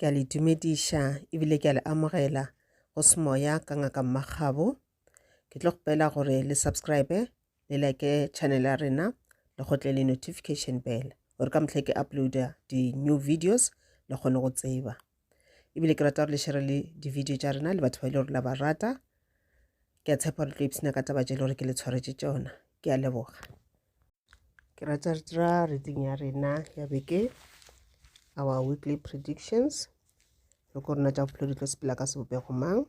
Ke a le dumediša ebile ke a le amogela go Semoya ka Ngaka Mmakgabo. Ke tlo kgopela gore le subscribe le like channel ya rena le gotle le notification bell gore ka motlha ke uploada di-new videos le kgone go tseba. Ebile ke rata gore le share le di-video tša rena le batho ba ile gore la ba rata. Ke a tshepa gore tlo ipsina ka taba tše le gore ke le tshwaretše tšona. Ke a leboga. Ke rata re dira reading ya rena ya beke, our weekly predictions. Le ko rena tša bophelo di tlo sepela ka sebopego mang.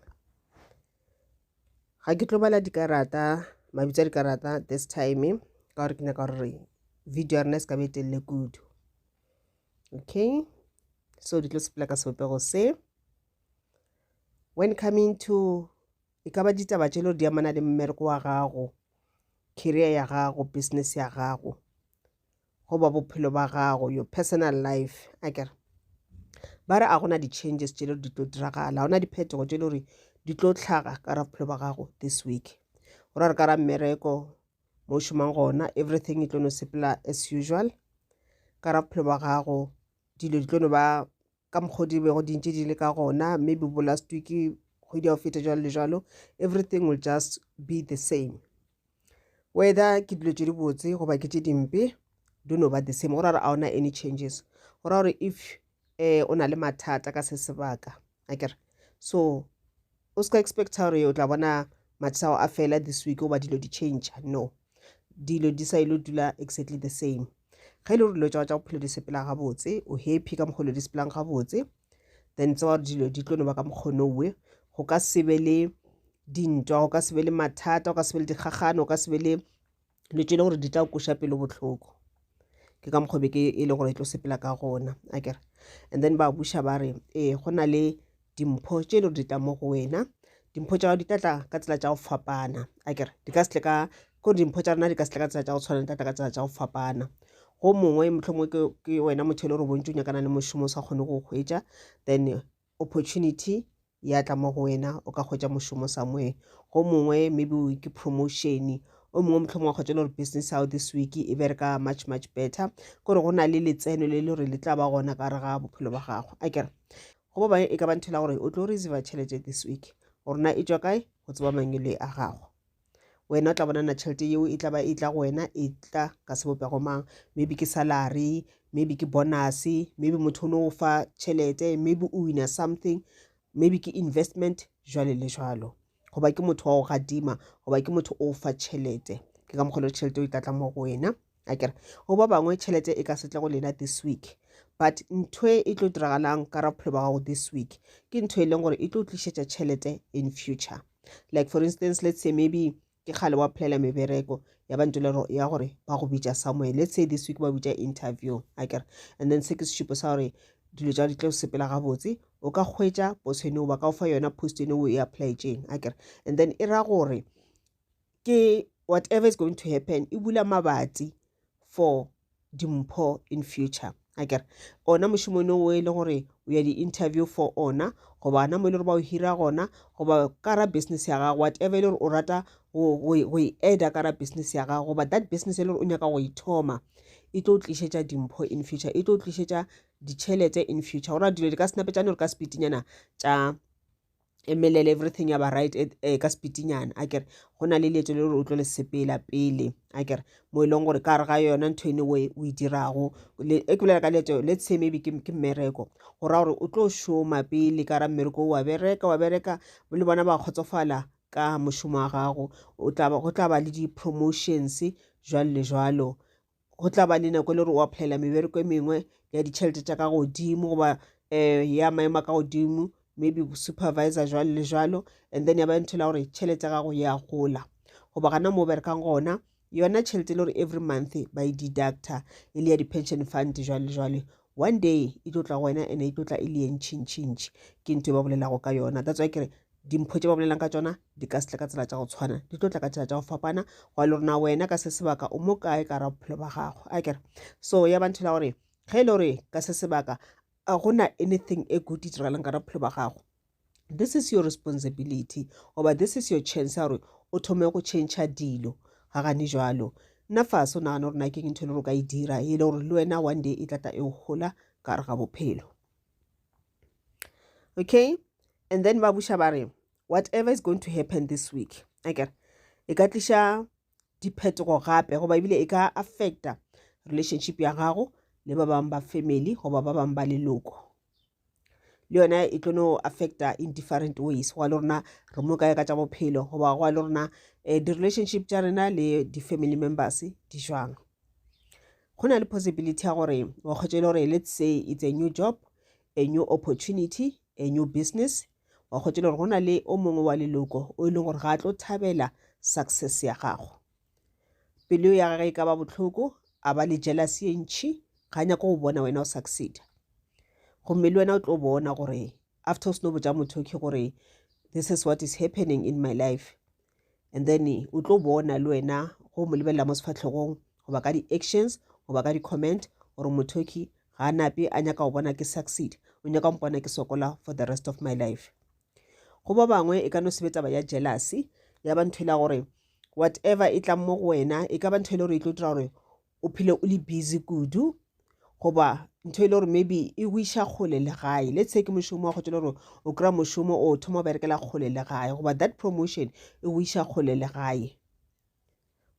Ga ke tlo bala dikarata, mabitso a dikarata this time ka gore ke nyaka gore video ya rena se ka be telele kudu. Okay, so di tlo sepela ka sebopego se. When coming to e ka ba ditaba tše le gore di amana le mmereko wa gago, career ya gago, business ya gago, goba bophelo ba gago, your personal life. Akere ba re a gona di-changes tše le di tlo diragala, a gona diphetogo tše le gore di tlo tlhaga ka ra bophelo ba gago this week. Go ra re ka ra mmereko mo šomang gona, everything e tlo no sepela as usual. Ka ra bophelo ba gago dilo di tlo no ba ka mokgwa di bego dintše di le ka gona, maybe bo last week kgwedi ya go feta jalo le jalo, everything will just be the same. Whether ke dilo tše di botse goba ke tše dimpe, do no ba the same. Go ra re a gona any changes. Go ra gore if o na le mathata ka se sebaka, akere so o ska expecta gore o tla bona mathata a fela this week goba dilo di change. No, dilo di sa ile dula exactly the same. Ga ile gore dilo tša bophelo di sepela gabotse, o happy ka mokgwa di sepelang gabotse, then tsa gore dilo di tlo no ba ka mokgwa nowe, go ka se be le dintwa, go ka se be le mathata, go ka se be le dikgagano, go ka se be le dilo tše le gore di tla koša pelo bohloko. Ke ka mokgwa beke e le gore e tlo sepela ka gona, akere. And then ba buša ba re go na le dimpho tše le gore di tla mo go wena. Dimpho tša gago di tlatla ka tsela tša go fapana, akere di ka setle ka kore dimpho tša rena di ka setle ka tsela tša go tshwana, di tlatla ka tsela tša go fapana. Go mongwe mohlomongwe ke wena motho le gore bontši o nyakana le mošomo o sa kgone go hwetša, then opportunity ya tla mo go wena, o ka hwetša mošomo somewhere. Go mongwe maybe ke promotion, o mongwe mohlomongwe wa kgwetša le gore business out this week e bereka much better, kore go na le letseno le le gore le tla ba gona ka re ga bophelo ba gago, akere. Go ba bangwe e ka ba nthela gore o tlo receive tšhelete this week, gore na e tšwa kae go tseba mangwele a gago. Wena o tla bonana tšhelete yeo e tla ba e tla go wena, e tla ka sebopego mang, maybe ke salary, maybe ke bonus, maybe motho o no fa tšhelete, maybe o wina something, maybe ke investment, jwale le jwalo. Goba ke motho wa go gadima, goba ke motho o fa tšhelete, ke ka mokgwa le tšhelete o e tlatla mo go wena, akere. Go ba bangwe tšhelete e ka setle go lena this week, but ntho e tlo diragalang ka ra bophelo ba gago this week ke ntho e leng gore e tlo tlišetša tšhelete in future. Like for instance, let's say maybe ke kgale wa applyela mebereko ya ba ntole ya gore ba go bitša somewhere, let's say this week ba bitša interview, akere. And then se ke sešupo sa gore dilo tša di tlo sepela gabotse, o ka hwetša poso ene ba ka o fa yona post ene o e apply-tšeng, akere. And then e ra gore ke whatever is going to happen e bula mabati for dimpho in future, akere. Ona mošomo ene o e le gore o ya di-interview for ona, goba ana mo e le gore ba o hira gona, goba ka ra business ya gago, whatever e le gore o rata go e eda ka ra business ya gago, goba that business e le gore o nyaka go ithoma, e tlo tlišetša dimpho in future, e tlo tlišetša ditšhelete in future. Gora dilo di ka snapetšane gore ka speedinyana tša emelele everything ya ba right ka speedinyana, akere. Go na le leeto le gore o tlo le sepela pele, akere, mo e leng gore ka re ga yona ntho ene o e dirago e ke bolela ka leeto, let's say maybe ke mmereko, go ra gore o tlo šoma pele ka ra mmereko wa bereka le bona ba kgotsofala ka mošomo wa gago, go tla ba le di-promotions, jwalo le jwalo. Go tla ba le nako le gore o applyela mebereko e mengwe ya ditšhelete tša ka godimo, goba ya maemo a ka godimo, maybe supervisor, jwalo le jwalo. And then ya ba ntho la gore tšhelete ya gago ya gola, goba gana mo berekang gona yona tšhelete le gore every month ba e deducta e le ya di-pension fund, jwalo le jwalo. One day e tlo tla go wena ene e tlo tla e le ntšintšintši, ke ntho e ba bolelago ka yona. That's why kere dimpho tše ba bolelang ka tšona di ka setle ka tsela tša go tshwana, di tlo tla ka tsela tša go fapana, go le gorena wena ka se sebaka o mo kae ka ra bophelo ba gago, akere. So ya ba ntho la gore ge e le gore ka se sebaka a gona anything e good e diragalang ka ra bophelo ba gago, this is your responsibility, goba this is your chance ya gore o thome go change dilo ga gane jwalo. Nna fase o nagana gore na ke ntho e le gore o ka e dira e le gore le wena one day e tlatla e o gola ka re ga bophelo. Okay, and then ba busha ba re whatever is going to happen this week akere e ka tlisha diphetogo gape goba ebile e ka affecta relationship ya gago le ba bang ba family goba ba bang ba leloko le yona e tlo affecta in different ways go le rona re mo kae ka tša bophelo goba go le rona di-relationship tša rena le di-family members di jwang go na le possibility ya gore wa kgotse le gore let's say it's a new job, a new opportunity, a new business wa kgotse le gore go na le o mongwe wa leloko o e leng gore ga a tlo thabela success ya gago pelo ya gagwe e ka ba botlhoko a ba le jealousy e ntšhi ga nyaka go bona wena o succeed gomme le wena o tlo bona gore after o seno botša motho ke gore this is what is happening in my life and then o tlo bona le wena go mo lebelela mo sefatlhegong goba ka di-actions goba ka di-comment gore motho ke ga nape a nyaka go bona ke succeed o nyaka go mpona ke sokola for the rest of my life go ba bangwe e ka no sebetsa ba ya jealousy ya ba ntho e la gore whatever e tla mo go wena e ka ba ntho e le gore e tlo dira gore o phele o le busy kudu goba ntho e le gore maybe e go iša kgole le gae let's say ke mošomo wa go tšela gore o kry-a mošomo o thoma o berekela kgole le gae goba that promotion e go iša kgole le gae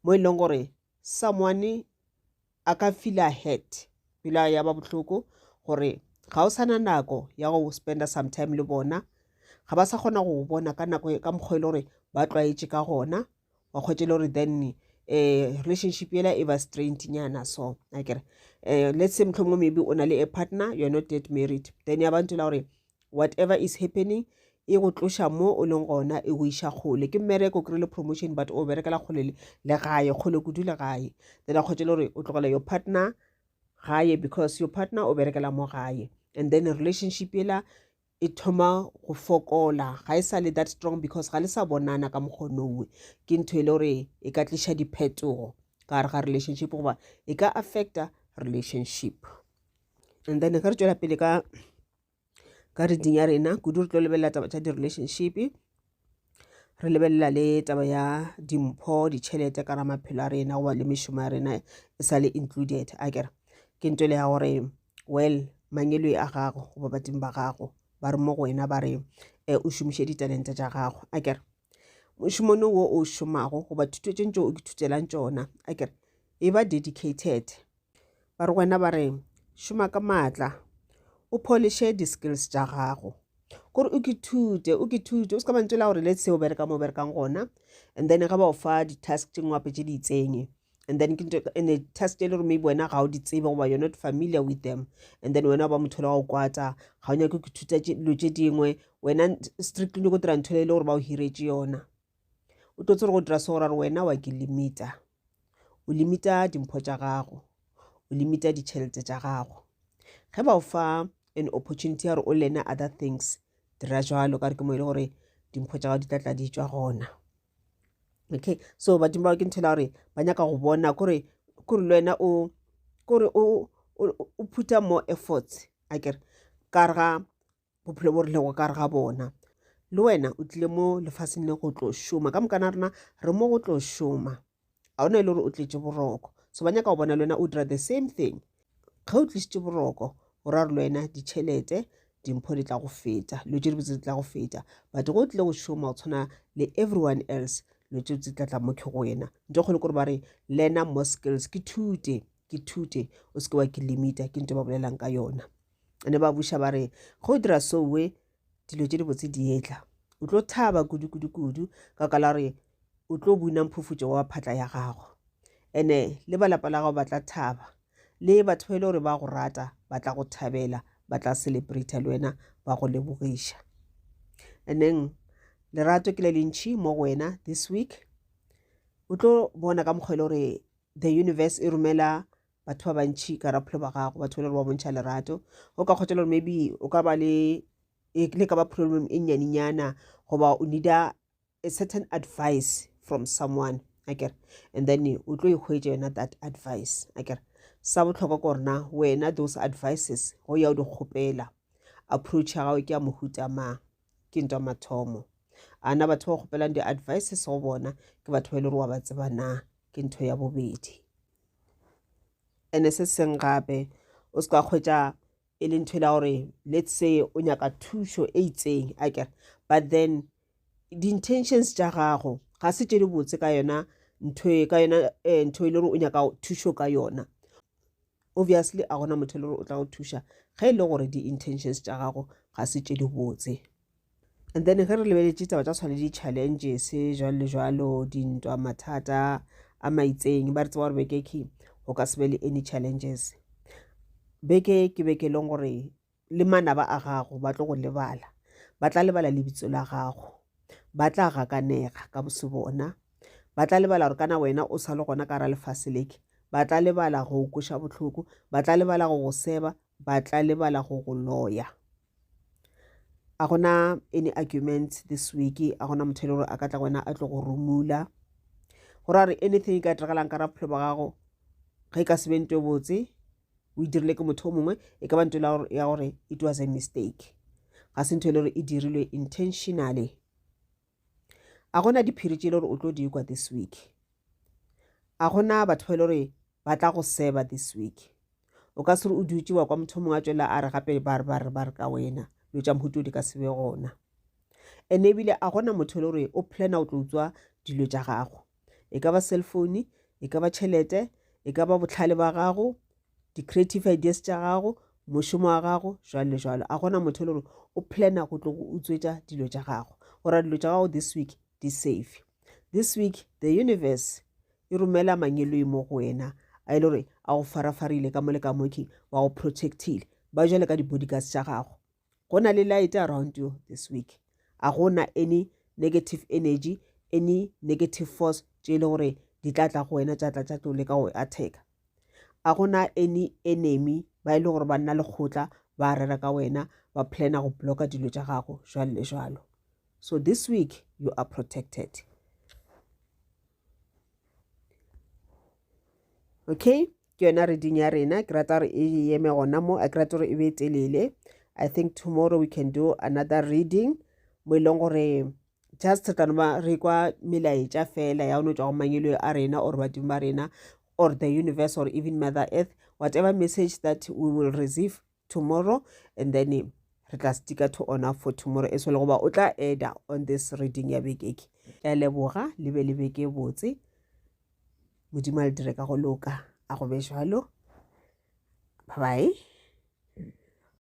mo e leng gore someone a ka feel hurt pela ya ba botlhoko gore ga o sana nako ya go spenda some time le bona ga ba sa kgona go bona ka nako ka mokgwa e le gore ba tlwaetse ka gona wa kgwetse le gore then relationship yela e ba strained nyana so akere let's say mhlomong maybe o na le a partner, you're not yet married, then ya bantu la gore whatever is happening e go tlosha mo o leng gona e go iša kgole ke mmereko kry le promotion but o berekela kgole le gae kgole kudu le gae then a kgwetse le gore o tlogela your partner gae because your partner o berekela mo gae and then relationship yela e thoma go fokola ga e sa le that strong because ga le sa bonana ka mokgonowe ke ntho e le gore e ka tlisha diphetogo ka gare ga relationship goba e ka affecta relationship and then ka re tšwela pele ka reading ya rena kudu re tlo lebelela taba tša di-relationship re lebelela le taba ya dimpho ditšhelete ka ra maphelo a rena goba le mešomo ya rena e sa le included akere ke ntho le ya gore well mangelo a gago goba badimo ba gago ba re mo go wena ba re o šomiše ditalente tša gago akere mošomono wo o šomago goba thuto tše ntše o ithutelang tšona akere e ba dedicated ba re wena ba re šoma ka maatla o poliše di-skills tša gago kore o ke thute o se ka mantse la gore let's say o bereka mo berekang gona and then ga ba o fa di-task tše ngwape tše di itsenye and then task tše le gore maybe wena ga o di tsebe goba you're not familiar with them and then wena ba motho le wa o kwata ga o nyake go thuta dilo tše dingwe wena strictly go dira ntho le gore ba o hiretše yona o tlo tsere go dira se gore wena wa ke limita o limita dimpho tša gago o limita ditšhelete tša gago ge ba o fa an opportunity ya gore o learn other things dira jalo ka re ke mo e le gore dimpho tša gago di tlatla di tšwa gona okay so badimo ba ke ntho la gore ba nyaka go bona kore le wena o putha more efforts akere ka re ga bophelo bo rilego ka re ga bona le wena o tlile mo lefaseng le go tlo šoma ka mokana rena re mo go tlo šoma ga o na e le gore o tletše boroko so ba nyaka go bona le wena o dira the same thing ge o tlišitše boroko o ra re le wena ditšhelete dimpho di tla go feta lo tše dibotse di tla go feta but go o tlile go šoma o tshwana le everyone else lo tše dibotse di tla tla mo ke go wena nto kgole kore ba re learner more skills ke thute o seke wa ke limita ke nto ba bolelang ka yona ane ba buša ba re ge o dira sowe dilo tše dibotse di etla o tlo thaba kudu ka kala re o tlo buina mphufutšo wa phatla ya gago ene le balapa la gago ba tla thaba le batho ba ile gore ba go rata ba tla go thabela ba tla celebrate le wena ba go lebogiša and then lerato ke le lentši mo go wena this week o tlo bona ka mokgwa le gore the universe e romela batho ba bantši ka raphelo ba gago batho ba le ba bontšha lerato o ka kgotsa le gore maybe o ka ba le ka ba problem e nnyaninyana goba o needa a certain advice from someone akere and then o tlo ikgwetša yona that advice akere sa bohlokwa ko rena wena those advices go ya o di kgopela approach ya gago ke ya mohuta mang ke ntwa mathomo ana batho ba kgopelang di-advices go bona ke batho ba ile gore wa ba tseba na ke ntho ya bobedi ene se seng gape o se ka kgwetša e le ntho la hore let's say o nyaka thusho e itseng akere, but then the intentions tša gago ga se tše di botse ka yona ntho e le gore o nyaka thusho ka yona. Obviously a gona motho le gore o tla go thusha ge e le gore di intentions tša gago ga se tše di botse. And then ge re lebeletše taba tša tshwane di-challenges jwalo le jwalo, dintwa, mathata a maitseng, ba re tseba gore beke ke go ka se be le any challenges. Beke ke beke leng gore le manaba a gago ba tlo go lebala, ba tla lebala lebitso la gago, ba tla gakanega ka bose bona, ba tla lebala gore kana wena o sa le gona ka ra lefase leke, ba tla lebala go kweša bohloko, ba tla lebala go go seba, ba tla lebala go go loya. A gona any arguments this week, a gona motho le gore a ka tla wena a tlo go rumula gore a re anything ka diragalang ka ra bophelo ba gago ge e ka se be ntho e botse o e dirile ke motho o mongwe, e ka ba ntho ya gore it was a mistake, ga se ntho e le gore e dirilwe intentionally. A gona diphiri tše le gore o tlo di kwa this week, a gona batho ba le gore ba tla go seba this week. O ka se re o dutse wa kwa motho mongwe a tswela a re gape ba re ka wena lo tša mohuto di ka se be gona. And ebile a gona motho le gore o plana o tlo utswa dilo tša gago, e ka ba cellphone, e ka ba tšhelete, e ka ba bohlale ba gago, di-creative ideas tša gago, mošomo wa gago, jwalo le jwalo. A gona motho le gore o plana go tlo go utswetša dilo tša gago, gore dilo tša gago this week di safe. This week the universe e romela mangelo mo go wena a ile gore a go farafarile ka mole ka moki wa go protectile ba jwale ka di-bodyguards tša gago. Go na le light around you this week, a gona any negative energy, any negative force tše le gore di tla tla go wena tša tlo leka go attack. A gona any enemy ba ile gore ba nna le kgotla ba rera ka wena ba plana go blocka dilo tša gago jwalo le jwalo. So this week you are protected. Okay, ke yona reading ya rena, ke rata gore e eme gona mo, a ke rata gore e be telele. I think tomorrow we can do another reading mo ileng gore just re kwa melaetša fela ya no tšwa go mangelo a rena or badimo ba rena or the universe or even Mother Earth, whatever message that we will receive tomorrow, and then re tla stika to honor for tomorrow as well goba o tla add on this reading ya beke ke. Ke a leboga le be le beke botse, modimo a le dire ka go loka, a go be jwalo. Bye bye.